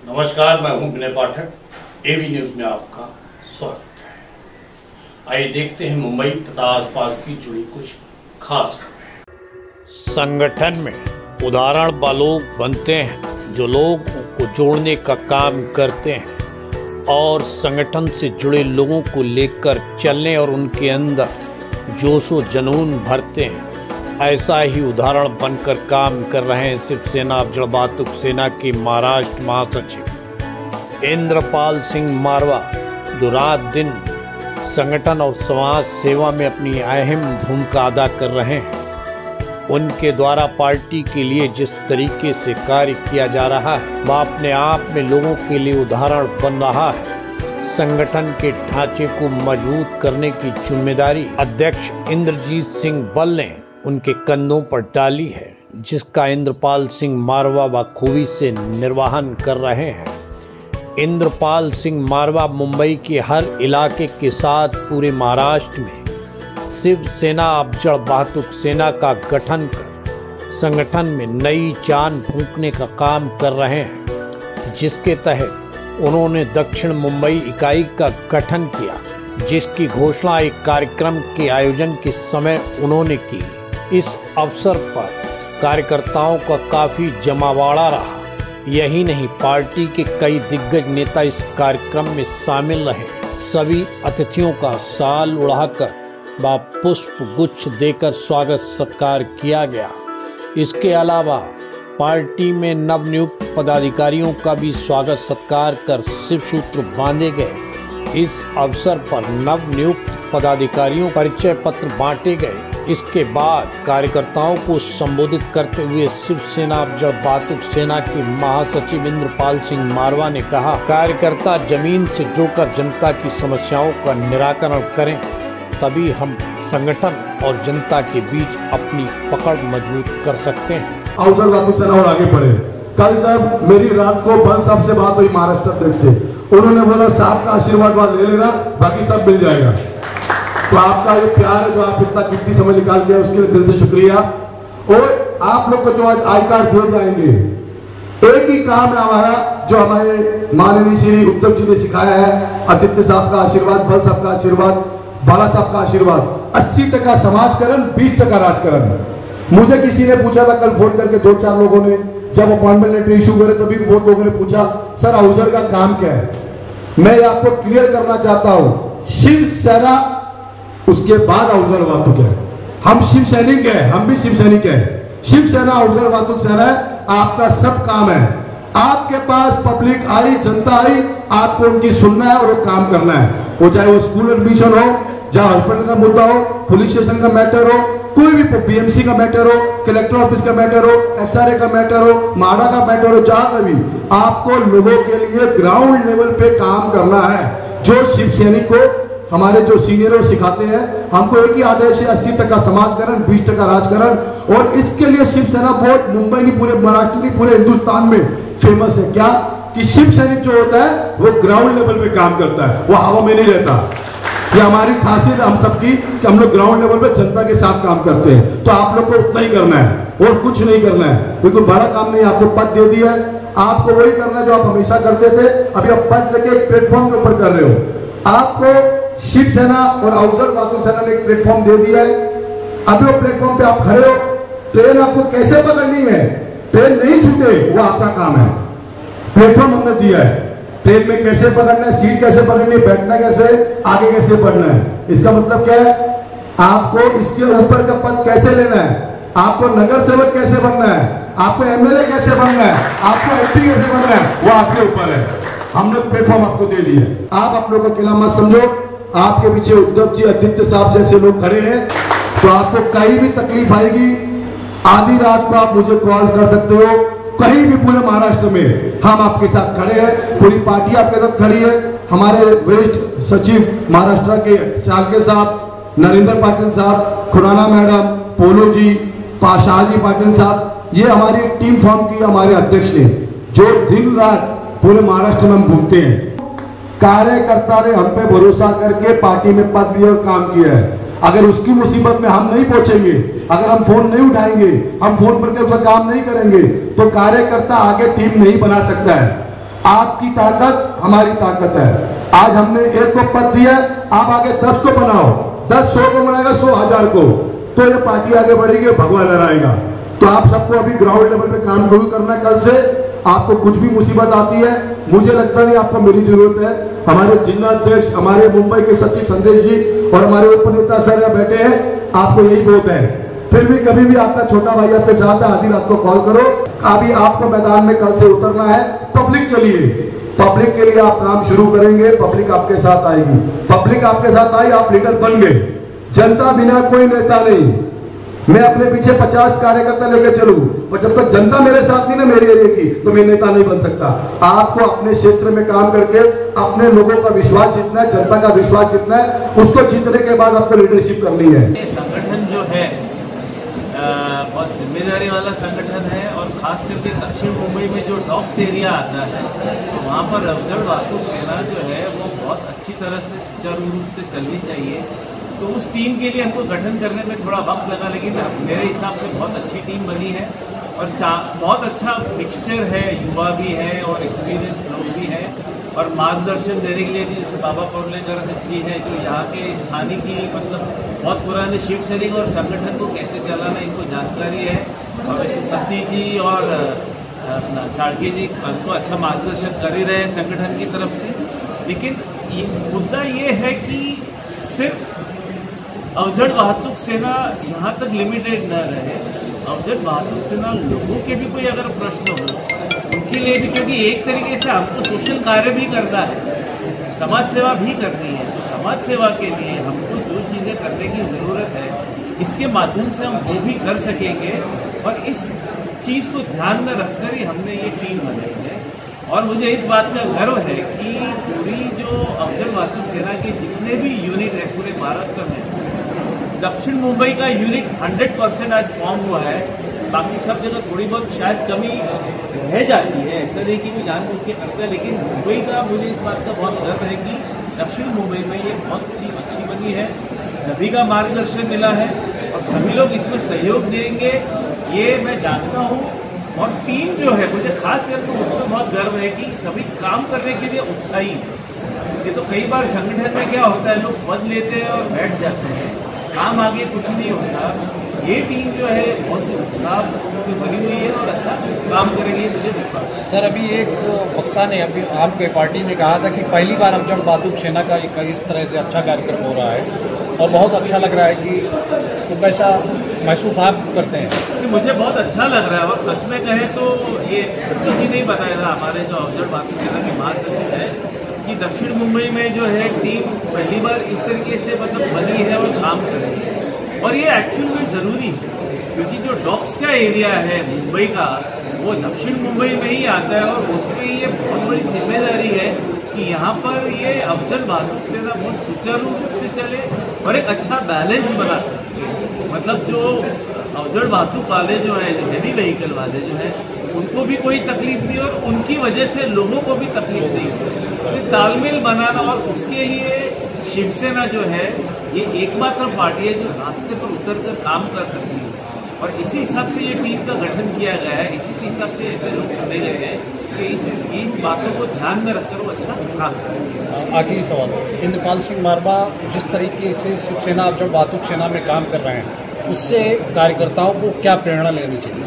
नमस्कार, मैं हूं विनय पाठक। एबी न्यूज में आपका स्वागत है। आइए देखते हैं मुंबई तथा आसपास की जुड़ी कुछ खास खबरें। संगठन में उदाहरण व लोग बनते हैं जो लोगों को जोड़ने का काम करते हैं और संगठन से जुड़े लोगों को लेकर चलने और उनके अंदर जोशो जुनून भरते हैं। ऐसा ही उदाहरण बनकर काम कर रहे हैं शिवसेना अफजल बहादुर सेना के महाराष्ट्र महासचिव इंद्रपाल सिंह मारवा, जो रात दिन संगठन और समाज सेवा में अपनी अहम भूमिका अदा कर रहे हैं। उनके द्वारा पार्टी के लिए जिस तरीके से कार्य किया जा रहा है वह अपने आप में लोगों के लिए उदाहरण बन रहा है। संगठन के ढांचे को मजबूत करने की जिम्मेदारी अध्यक्ष इंद्रजीत सिंह बल ने उनके कंधों पर डाली है, जिसका इंद्रपाल सिंह मारवा बखूबी से निर्वहन कर रहे हैं। इंद्रपाल सिंह मारवा मुंबई के हर इलाके के साथ पूरे महाराष्ट्र में शिवसेना अफजल बहादुर सेना का गठन कर संगठन में नई जान फूंकने का काम कर रहे हैं, जिसके तहत उन्होंने दक्षिण मुंबई इकाई का गठन किया, जिसकी घोषणा एक कार्यक्रम के आयोजन के समय उन्होंने की। इस अवसर पर कार्यकर्ताओं का काफी जमावड़ा रहा। यही नहीं, पार्टी के कई दिग्गज नेता इस कार्यक्रम में शामिल रहे। सभी अतिथियों का शाल उड़ाकर व पुष्प गुच्छ देकर स्वागत सत्कार किया गया। इसके अलावा पार्टी में नवनियुक्त पदाधिकारियों का भी स्वागत सत्कार कर शिव सूत्र बांधे गए। इस अवसर पर नवनियुक्त पदाधिकारियों परिचय पत्र बांटे गए। इसके बाद कार्यकर्ताओं को संबोधित करते हुए शिवसेना अफजल बहादुर सेना के महासचिव इंद्रपाल सिंह मारवा ने कहा, कार्यकर्ता जमीन से जुड़कर जनता की समस्याओं का निराकरण करें, तभी हम संगठन और जनता के बीच अपनी पकड़ मजबूत कर सकते हैं। अफजल बहादुर सेना और आगे बढ़े। कल जब मेरी रात को बल साहब से बात हुई महाराष्ट्र अध्यक्ष से, उन्होंने बोला साहब का आशीर्वाद वहां ले लेना, बाकी सब मिल जाएगा। तो आपका ये प्यार है जो आप इतना कीमती समय निकाल के उसके लिए दिल से शुक्रिया। और आप लोग को जो आज आई कार्ड दिए जाएंगे, एक ही काम है हमारा, जो हमारे माननीय श्री उत्तम जी ने सिखाया है, आदित्य साहब का आशीर्वाद, बल साहब का आशीर्वाद, बाला साहब का आशीर्वाद। 80% समाजकरण, 20% राजकरण। मुझे किसी ने पूछा था कल फोन करके, 2-4 लोगों ने, जब अपॉइंटमेंट लेटर इशू करे तभी बहुत लोगों ने पूछा सर अफजल का काम क्या है। मैं आपको क्लियर करना चाहता हूं, शिवसेना उसके बाद अफजल बहादुर क्या है। हम शिव सैनिक हैं, हम भी शिव सैनिक हैं। शिवसेना अफजल बहादुर सेना है, आपका सब काम है। आपके पास पब्लिक आई, जनता आई, आपको उनकी सुनना है और वो काम करना है। वो चाहे वो स्कूल एडमिशन हो, चाहे हॉस्पिटल का मुद्दा हो, पुलिस स्टेशन का मैटर हो, कोई भी बीएमसी का मैटर हो, कलेक्टर ऑफिस का मैटर हो, एसआरए का मैटर हो, माडा का मैटर हो, जहां भी आपको लोगों के लिए ग्राउंड लेवल पे काम करना है। जो शिव सैनिक को हमारे जो सीनियर सिखाते हैं, हमको एक ही आदेश है, 80% समाजकरण, 20% राजकरण। और इसके लिए शिवसेना बहुत मुंबई नहीं, पूरे महाराष्ट्र नहीं, पूरे हिंदुस्तान में फेमस है। क्या कि शिव सैनिक जो होता है वो ग्राउंड लेवल पे काम करता है, वो हवा में नहीं रहता। ये हमारी खासियत है हम सबकी कि हम लोग ग्राउंड लेवल पे जनता के साथ काम करते हैं। तो आप लोग को उतना ही करना है और कुछ नहीं करना है, कोई बड़ा काम नहीं। आपको पद दे दिया है, आपको वही करना है जो आप हमेशा करते थे। अभी आप पद लेके एक प्लेटफॉर्म के ऊपर कर रहे हो। आपको शिवसेना और अफजल बहादुर सेना ने एक प्लेटफॉर्म दे दिया है। अभी वो प्लेटफॉर्म पे आप खड़े हो, ट्रेन आपको कैसे पकड़नी है, ट्रेन नहीं छूटे, वो आपका काम है। प्लेटफॉर्म हमने दिया है, ट्रेन में कैसे पकड़ना है, सीट कैसे पकड़नी है, बैठना कैसे, आगे कैसे बढ़ना है। इसका मतलब क्या है, आपको इसके ऊपर का पद कैसे लेना है, आपको नगर सेवक कैसे बनना है, आपको एमएलए कैसे बनना है, आपको एमपी कैसे बनना है, वो आपके ऊपर है। हम लोग प्लेटफॉर्म आपको दे दिए। आप लोगों को अकेला मत समझो, आपके पीछे उद्धव जी, आदित्य साहब जैसे लोग खड़े हैं। तो आपको कहीं भी तकलीफ आएगी, आधी रात को आप मुझे कॉल कर सकते हो, कहीं भी पूरे महाराष्ट्र में हम आपके साथ खड़े हैं। पूरी पार्टी आपके साथ खड़ी है। हमारे वरिष्ठ सचिव महाराष्ट्र के चालके साहब, नरेंद्र पाटिल साहब, खुराना मैडम, पोलो जी, शाहजी पाटिल साहब, ये हमारी टीम फॉर्म की हमारे अध्यक्ष ने, जो दिन रात पूरे महाराष्ट्र में हम घूमते हैं। कार्यकर्ता ने हम पे भरोसा करके पार्टी में पद दिया और काम किया है। अगर उसकी मुसीबत में हम नहीं पहुंचेंगे, अगर हम फोन नहीं उठाएंगे, हम फोन पर के उसका काम नहीं करेंगे, तो कार्यकर्ता आगे टीम नहीं बना सकता है। आपकी ताकत हमारी ताकत है। आज हमने एक को पद दिया, आप आगे 10 को बनाओ, 10 100 को बनाएगा, 100 1000 को, तो ये पार्टी आगे बढ़ेगी, भगवान लहराएगा। तो आप सबको अभी ग्राउंड लेवल पे काम शुरू करना है। कल से आपको कुछ भी मुसीबत आती है, मुझे लगता नहीं आपको मेरी जरूरत है। हमारे जिला अध्यक्ष, हमारे मुंबई के सचिव संदेश जी और हमारे उपनेता सर यहाँ बैठे हैं, आपको यही बहुत है। फिर भी कभी भी आपका छोटा भाई आपके साथ है, आधी रात को कॉल करो। अभी आपको मैदान में कल से उतरना है पब्लिक के लिए। पब्लिक के लिए आप काम शुरू करेंगे, पब्लिक आपके साथ आएगी। पब्लिक आपके साथ आई, आप लीडर बन गए। जनता बिना कोई नेता नहीं। मैं अपने पीछे 50 कार्यकर्ता लेकर चलूं, पर जब तक जनता मेरे साथ नहीं ना मेरे एरिया की, तो मैं नेता नहीं बन सकता। आपको अपने क्षेत्र में काम करके अपने लोगों का विश्वास जीतना है, जनता का विश्वास जीतना है। उसको जीतने के बाद आपको लीडरशिप करनी है। संगठन जो है बहुत जिम्मेदारी वाला संगठन है, और खास करके दक्षिण मुंबई में जो डॉक्स एरिया आता है, तो वहाँ पर अफजल वाहतूक सेना जो है वो बहुत अच्छी तरह से सुचारू रूप से चलनी चाहिए। तो उस टीम के लिए हमको गठन करने में थोड़ा वक्त लगा, लेकिन मेरे हिसाब से बहुत अच्छी टीम बनी है और बहुत अच्छा मिक्सचर है, युवा भी है और एक्सपीरियंस लोग भी हैं, और मार्गदर्शन देने के लिए भी जैसे बाबा पौर्लेकर जी हैं, जो यहाँ के स्थानीय की मतलब बहुत पुराने शिव सैनिक और संगठन को कैसे चलाना इनको जानकारी है। और वैसे सती जी और चाड़के जी हमको अच्छा मार्गदर्शन कर ही रहे हैं संगठन की तरफ से। लेकिन मुद्दा ये है कि सिर्फ अवजड़ वाहतूक सेना यहाँ तक लिमिटेड न रहे। अवजड़ वाहतूक सेना लोगों के भी कोई अगर प्रश्न हो उनके लिए भी, क्योंकि एक तरीके से हमको सोशल कार्य भी करना है, समाज सेवा भी करनी है। तो समाज सेवा के लिए हमको जो चीज़ें करने की ज़रूरत है, इसके माध्यम से हम वो भी कर सकेंगे। और इस चीज़ को ध्यान में रखकर ही हमने ये टीम बनाई है। और मुझे इस बात का गर्व है कि पूरी जो अफजल वाहतूक सेना के जितने भी यूनिट है पूरे महाराष्ट्र में, दक्षिण मुंबई का यूनिट 100% आज फॉर्म हुआ है। बाकी सब जगह थोड़ी बहुत शायद कमी रह जाती है, ऐसा नहीं कि कोई जानबूझ के करता है, लेकिन मुंबई का मुझे इस बात का बहुत गर्व है कि दक्षिण मुंबई में ये बहुत ही अच्छी बनी है। सभी का मार्गदर्शन मिला है और सभी लोग इसमें सहयोग देंगे, ये मैं जानता हूँ। और टीम जो है, मुझे खास करके उसमें बहुत गर्व है कि सभी काम करने के लिए उत्साही। ये तो कई बार संगठन में क्या होता है, लोग पद लेते हैं और बैठ जाते हैं, काम आगे कुछ नहीं होता। ये टीम जो है बहुत से उत्साह से बनी हुई है और अच्छा काम करेगी, मुझे विश्वास है। सर, अभी एक वक्ता ने, अभी आपके पार्टी ने कहा था कि पहली बार अफजल वाहतूक सेना का एक इस तरह से अच्छा कार्यक्रम हो रहा है और बहुत अच्छा लग रहा है कि तो कैसा महसूस आप करते हैं? मुझे बहुत अच्छा लग रहा है, और सच में कहें तो ये सती जी ने बताया था, हमारे जो अफजल वाहतूक सेना के महासचिव है, कि दक्षिण मुंबई में जो है टीम पहली बार इस तरीके से मतलब बनी है और काम कर रही है। और ये एक्चुअल में ज़रूरी है, क्योंकि जो डॉक्स का एरिया है मुंबई का, वो दक्षिण मुंबई में ही आता है। और उसमें ये बहुत बड़ी जिम्मेदारी है कि यहाँ पर ये अफजल वाहतूक सेना बहुत सुचारू रूप से चले और एक अच्छा बैलेंस बना सके। मतलब जो अफजल वाहतूक वाले जो है, हेवी व्हीकल वाले जो है, उनको भी कोई तकलीफ नहीं और उनकी वजह से लोगों को भी तकलीफ नहीं होती। तो तालमेल बनाना, और उसके लिए शिवसेना जो है ये एकमात्र पार्टी है जो रास्ते पर उतरकर काम कर सकती है। और इसी हिसाब से ये टीम का गठन किया गया है, इसी के हिसाब से ऐसे लोग चुने गए हैं कि इन बातों को ध्यान में रखकर वो अच्छा काम करें। आखिरी सवाल, इंद्रपाल सिंह मारवा जिस तरीके से शिवसेना अफजल वाहतूक सेना में काम कर रहे हैं, उससे कार्यकर्ताओं को क्या प्रेरणा लेनी चाहिए?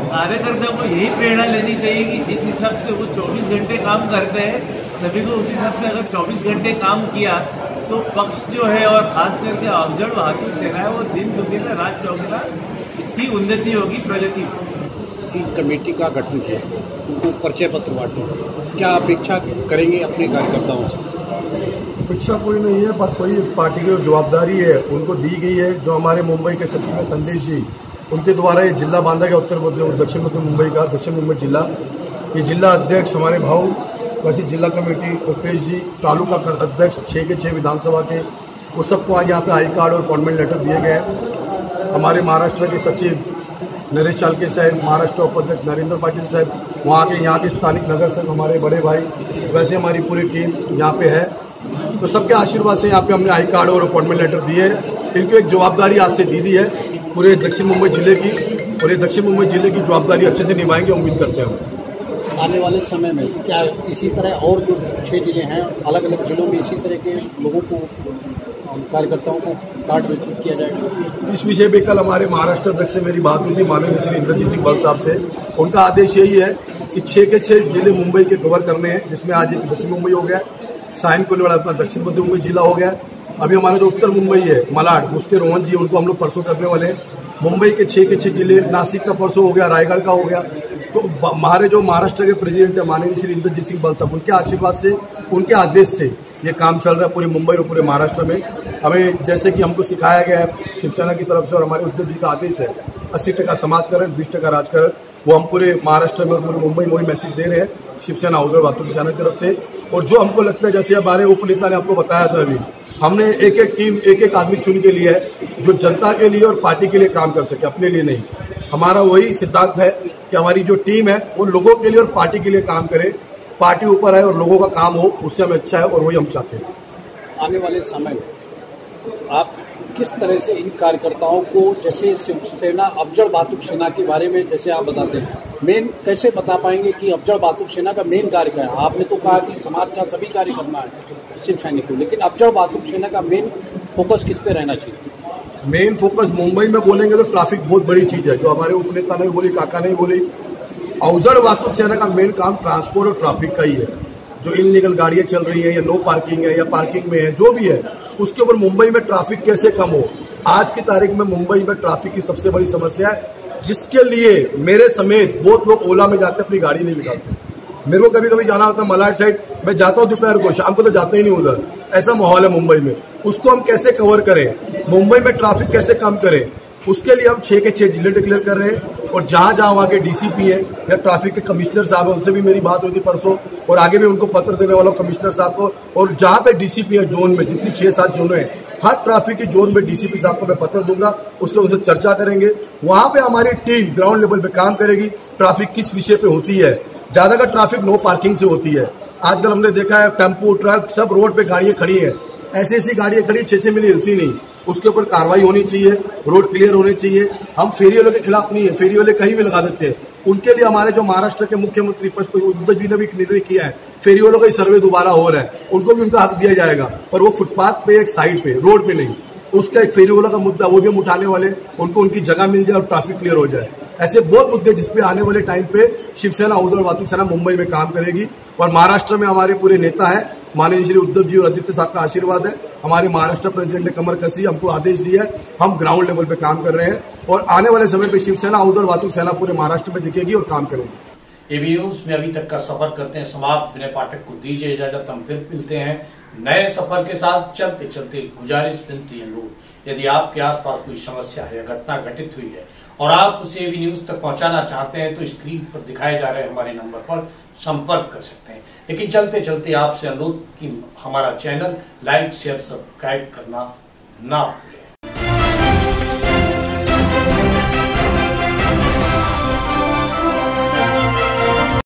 कार्यकर्ताओं को यही प्रेरणा लेनी चाहिए कि जिस हिसाब से वो 24 घंटे काम करते हैं, सभी को उस हिसाब से अगर 24 घंटे काम किया तो पक्ष जो है, और खास करके अफजल वाहतूक सेना है, वो दिन दुगना रात चौगुना इसकी उन्नति होगी, प्रगति होगी। कमेटी का गठन किया, उनको परिचय पत्र बांटे, क्या अपेक्षा करेंगे अपने कार्यकर्ताओं से? अपेक्षा कोई नहीं है, बस कोई पार्टी की जो जवाबदारी है उनको दी गई है। जो हमारे मुंबई के सचिव है संदेश जी, उनके द्वारा ये जिला बांधा गया दक्षिण मध्य मुंबई का, दक्षिण मुंबई जिला। ये जिला अध्यक्ष हमारे भाऊ, वैसे जिला कमेटी उपेश जी, तालुका अध्यक्ष 6 के 6 विधानसभा के, वो सबको आज यहाँ पे आई कार्ड और अपॉइंटमेंट लेटर दिए गए। हमारे महाराष्ट्र के सचिव नरेश चालके साहब, महाराष्ट्र उपाध्यक्ष नरेंद्र पाटिल साहब, वहाँ के यहाँ के स्थानिक नगर सेवक हमारे बड़े भाई, वैसे हमारी पूरी टीम यहाँ पे है। तो सबके आशीर्वाद से यहाँ पे हमने आई कार्ड और अपॉइंटमेंट लेटर दिए। इनको एक जवाबदारी आज से दी है पूरे दक्षिण मुंबई जिले की, और ये दक्षिण मुंबई जिले की जवाबदारी अच्छे से निभाएंगे, उम्मीद करते हैं। आने वाले समय में क्या इसी तरह और जो 6 जिले हैं अलग अलग जिलों में इसी तरह के लोगों को कार्यकर्ताओं को कार्ड वितरित किया जाएगा? इस विषय पे कल हमारे महाराष्ट्र अध्यक्ष से मेरी बात हुई थी, माननीय श्री इंद्रजीत सिंह बल साहब से। उनका आदेश यही है कि 6 के 6 जिले मुंबई के कवर करने हैं, जिसमें आज एक पश्चिम मुंबई हो गया, साइन कोलीवाड़ा अपना दक्षिण मध्य मुंबई जिला हो गया। अभी हमारा जो उत्तर मुंबई है मलाड, उसके रोहन जी, उनको हम लोग परसों करने वाले हैं। मुंबई के 6 जिले, नासिक का परसों हो गया, रायगढ़ का हो गया। तो हमारे जो महाराष्ट्र के प्रेसिडेंट है माननीय श्री इंद्रजीत सिंह बल साहब, उनके आशीर्वाद से, उनके आदेश से ये काम चल रहा है पूरे मुंबई और पूरे महाराष्ट्र में। हमें जैसे कि हमको सिखाया गया है शिवसेना की तरफ से और हमारे उद्धव जी का आदेश है 80% समाजकरण 20% राजकारण, वो हम पूरे महाराष्ट्र में और पूरे मुंबई में वही मैसेज दे रहे हैं शिवसेना उद्धव वातुक सेना की तरफ से। और जो हमको लगता है, जैसे हमारे उपनेता ने आपको बताया था, अभी हमने एक एक टीम, एक एक आदमी चुन के लिया है जो जनता के लिए और पार्टी के लिए काम कर सके, अपने लिए नहीं। हमारा वही सिद्धांत है कि हमारी जो टीम है वो लोगों के लिए और पार्टी के लिए काम करे, पार्टी ऊपर आए और लोगों का काम हो, उससे हमें अच्छा है और वही हम चाहते हैं। आने वाले समय में आप किस तरह से इन कार्यकर्ताओं को, जैसे शिवसेना अफजल बातुक सेना के बारे में जैसे आप बताते हैं, मेन कैसे बता पाएंगे कि अफजल बातुक सेना का मेन कार्य क्या है? आपने तो कहा कि समाज का सभी कार्य करना है शिव सैनिक को, लेकिन अफजल बातुक सेना का मेन फोकस किस पे रहना चाहिए? मेन फोकस मुंबई में बोलेंगे तो ट्रैफिक बहुत बड़ी चीज है, जो हमारे उपनेता ने बोली, काका ने बोली। अफजल बातुक सेना का मेन काम ट्रांसपोर्ट और ट्रैफिक का ही है। जो इनलीगल गाड़ियां चल रही है या नो पार्किंग है या पार्किंग में है, जो भी है, उसके ऊपर मुंबई में ट्रैफिक कैसे कम हो। आज की तारीख में मुंबई में ट्रैफिक की सबसे बड़ी समस्या है, जिसके लिए मेरे समेत बहुत लोग ओला में जाते अपनी गाड़ी नहीं निकालते। मेरे को कभी कभी जाना होता है मलाड साइड, मैं जाता हूँ दोपहर को, शाम को तो जाते ही नहीं उधर। ऐसा माहौल है मुंबई में, उसको हम कैसे कवर करें, मुंबई में ट्रैफिक कैसे कम करें, उसके लिए हम 6 के 6 जिले डिक्लेयर कर रहे हैं। और जहां जहां वहां के डीसीपी है या ट्रैफिक के कमिश्नर साहब है, उनसे भी मेरी बात हुई थी परसों, और आगे भी उनको पत्र देने वाला कमिश्नर साहब को। और जहां पे डीसीपी है जोन में, जितनी 6-7 जोन है, हर ट्रैफिक की जोन में डीसीपी साहब को मैं पत्र दूंगा, उसके उनसे चर्चा करेंगे। वहां पे हमारी टीम ग्राउंड लेवल पे काम करेगी, ट्रैफिक किस विषय पे होती है। ज्यादातर ट्रैफिक नो पार्किंग से होती है। आजकल हमने देखा है टेम्पो, ट्रक, सब रोड पे गाड़ियां खड़ी है, ऐसी ऐसी गाड़ियां खड़ी 6-6 मिनट हिलती नहीं। उसके ऊपर कार्रवाई होनी चाहिए, रोड क्लियर होने चाहिए। हम फेरी वालों के खिलाफ नहीं है, फेरी वाले कहीं भी लगा देते हैं। उनके लिए हमारे जो महाराष्ट्र के मुख्यमंत्री उद्धव जी ने भी निर्णय किया है, फेरी वालों का सर्वे दोबारा हो रहा है, उनको भी उनका हक दिया जाएगा, पर वो फुटपाथ पे, एक साइड पे, रोड पे नहीं। उसका एक फेरी वालों का मुद्दा, वो भी हम उठाने वाले, उनको उनकी जगह मिल जाए और ट्रैफिक क्लियर हो जाए। ऐसे बहुत मुद्दे जिसपे आने वाले टाइम पे शिवसेना उद्धव वातुक सेना मुंबई में काम करेगी। और महाराष्ट्र में हमारे पूरे नेता है माननीय श्री उद्धव जी और आदित्य साहब का आशीर्वाद है। हमारे महाराष्ट्र प्रेसिडेंट ने कमर कसी, हमको आदेश दिया है, हम ग्राउंड लेवल पे काम कर रहे हैं। और आने वाले समय पे शिवसेना उद्धव वातुक सेना पूरे महाराष्ट्र में दिखेगी और काम करेगी। एबी न्यूज में अभी तक का सफर करते हैं समाप्त। विनय पाठक को दीजिए इजाजत, हम फिर मिलते हैं नए सफर के साथ। चलते चलते गुजारिश, विनती, अनुरोध, यदि आपके आसपास कोई समस्या है या घटना घटित हुई है और आप उसे एबी न्यूज तक पहुंचाना चाहते हैं, तो स्क्रीन पर दिखाए जा रहे हमारे नंबर पर संपर्क कर सकते हैं। लेकिन चलते चलते आपसे अनुरोध कि हमारा चैनल लाइक, शेयर, सब्सक्राइब करना ना